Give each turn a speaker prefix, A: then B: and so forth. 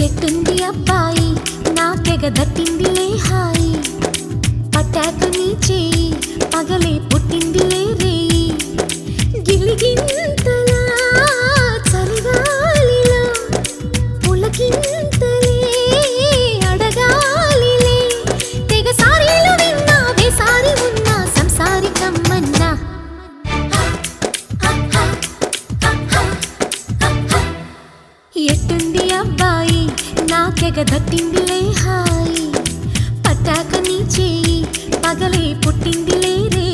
A: ఎట్టుంది అబ్బాయి నాకెగ దట్టిందిలే హాయి పట్టాక నీ చేయి పగలే పుట్టిందిలే రేయి గిలిగింతలా చలిగాలిలో పులకింతలే అడగాలిలే తెగ సారీలు విన్నా వేసారి ఉన్నా సంసారి కమ్మన్నా ఎట్టుంది అబ్బాయి నాకెగ దట్టిందిలే హాయి పట్టాక నీ చేయి పగలే పుట్టిందిలే రే